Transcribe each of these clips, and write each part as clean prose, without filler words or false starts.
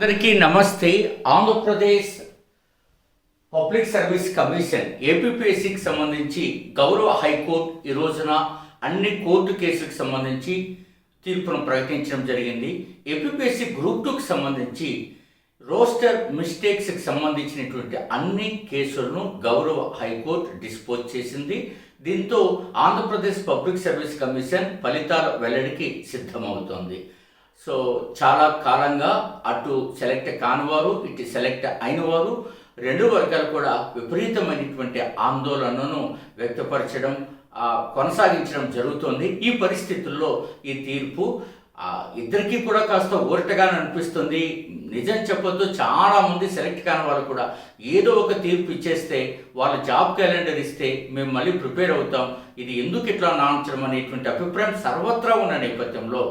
అందరికీ నమస్తే. Andhra Pradesh public service commission ఏపీపీఎస్సీకి సంబంధించి గౌరవ హైకోర్టు ఈ రోజున అన్ని కోర్టు కేసులకు సంబంధించి తీర్పును ప్రకటించడం జరిగింది. ఏపీపీఎస్సీ గ్రూప్ 2కి సంబంధించి రోస్టర్ మిస్టేక్స్కి సంబంధించినటువంటి అన్ని కేసులను గౌరవ హైకోర్టు డిస్పోజ్ చేసింది. దీంతో ఆంధ్రప్రదేశ్ పబ్లిక్ సర్వీస్ కమిషన్ ఫలితాల వెల్లడికి సిద్ధమవుతోంది. సో చాలా కాలంగా అటు సెలెక్ట్ కానివారు ఇటు సెలెక్ట్ అయిన వారు రెండు వర్గాలు కూడా విపరీతమైనటువంటి ఆందోళనను వ్యక్తపరచడం కొనసాగించడం జరుగుతోంది. ఈ పరిస్థితుల్లో ఈ తీర్పు ఇద్దరికీ కూడా కాస్త ఊరటగానే అనిపిస్తుంది. నిజం చెప్పొద్దు, చాలామంది సెలెక్ట్ కాని వాళ్ళు కూడా ఏదో ఒక తీర్పు ఇచ్చేస్తే వాళ్ళ జాబ్ క్యాలెండర్ ఇస్తే మేము మళ్ళీ ప్రిపేర్ అవుతాం, ఇది ఎందుకు ఇట్లా నాంచడం అనేటువంటి అభిప్రాయం సర్వత్రా ఉన్న నేపథ్యంలో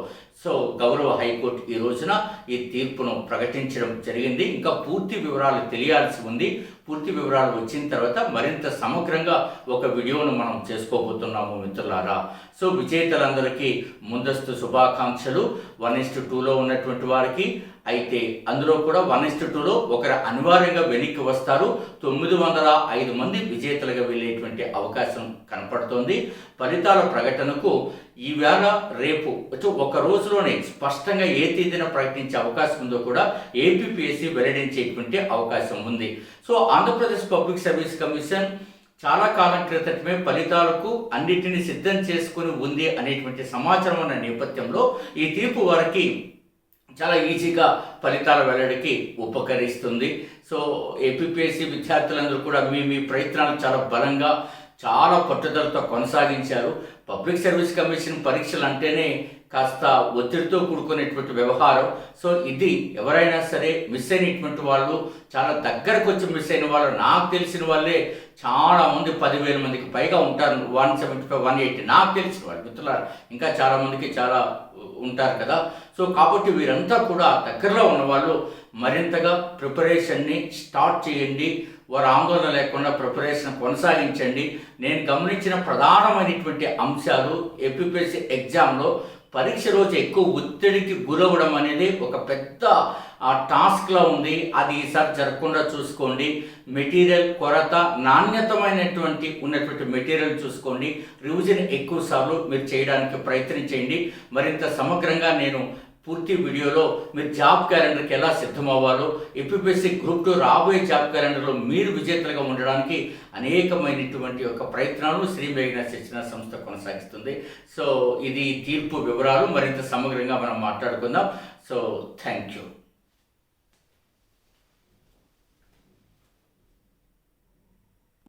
సో గౌరవ హైకోర్టు ఈ రోజున ఈ తీర్పును ప్రకటించడం జరిగింది. ఇంకా పూర్తి వివరాలు తెలియాల్సి ఉంది. పూర్తి వివరాలు వచ్చిన తర్వాత మరింత సమగ్రంగా ఒక వీడియోను మనం చేసుకోబోతున్నాము మిత్రులారా. సో విజేతలందరికీ ముందస్తు శుభాకాంక్షలు. 1:2లో ఉన్నటువంటి వారికి అయితే అందులో కూడా 1:2లో ఒకరు అనివార్యంగా వెనక్కి వస్తారు. 905 మంది విజేతలుగా వెళ్ళేటువంటి అవకాశం కనపడుతోంది. ఫలితాల ప్రకటనకు ఈవేళ రేపు ఒక రోజులోనే స్పష్టంగా ఏ తేదీన ప్రకటించే అవకాశం ఉందో కూడా ఏపీపీఎస్సీ వెల్లడించేటువంటి అవకాశం ఉంది. So Andhra Pradesh public service commission చాలా కాలం క్రితమే ఫలితాలకు అన్నిటినీ సిద్ధం చేసుకుని ఉంది అనేటువంటి సమాచారం ఉన్న నేపథ్యంలో ఈ తీర్పు వారికి చాలా ఈజీగా ఫలితాల వెల్లడికి ఉపకరిస్తుంది. సో ఏపీపీఎస్సీ విద్యార్థులందరూ కూడా మీ ప్రయత్నాలు చాలా బలంగా చాలా పట్టుదలతో కొనసాగించారు. పబ్లిక్ సర్వీస్ కమిషన్ పరీక్షలు అంటేనే కాస్త ఒత్తిడితో కూడుకునేటువంటి వ్యవహారం. సో ఇది ఎవరైనా సరే మిస్ అయినటువంటి వాళ్ళు, చాలా దగ్గరకు వచ్చి మిస్ అయిన వాళ్ళు నాకు తెలిసిన వాళ్ళే చాలామంది 10,000 మందికి పైగా ఉంటారు. 175, 180 నాకు తెలిసిన వాళ్ళు మిత్రులారు, ఇంకా చాలామందికి చాలా ఉంటారు కదా. సో కాబట్టి వీరంతా కూడా దగ్గరలో ఉన్నవాళ్ళు మరింతగా ప్రిపరేషన్ని స్టార్ట్ చేయండి. వారు ఆందోళన లేకుండా ప్రిపరేషన్ కొనసాగించండి. నేను గమనించిన ప్రధానమైనటువంటి అంశాలు ఏపీపీఎస్సీ ఎగ్జామ్లో పరీక్ష రోజు ఎక్కువ ఒత్తిడికి గురవడం అనేది ఒక పెద్ద టాస్క్లో ఉంది. అది ఈసారి జరగకుండా చూసుకోండి. మెటీరియల్ కొరత, నాణ్యతమైనటువంటి ఉన్నటువంటి మెటీరియల్ చూసుకోండి. రివిజన్ ఎక్కువ సార్లు మీరు చేయడానికి ప్రయత్నించండి. మరింత సమగ్రంగా నేను పూర్తి వీడియోలో మీరు జాబ్ క్యాలెండర్కి ఎలా సిద్ధమవ్వాలో, ఏపీపీఎస్సీ గ్రూప్ 2 రాబోయే జాబ్ క్యాలెండర్లో మీరు విజేతలుగా ఉండడానికి అనేకమైనటువంటి యొక్క ప్రయత్నాలు శ్రీ మేఘనా శిక్షణ సంస్థ కొనసాగిస్తుంది. సో ఇది తీర్పు వివరాలు మరింత సమగ్రంగా మనం మాట్లాడుకుందాం. So thank you.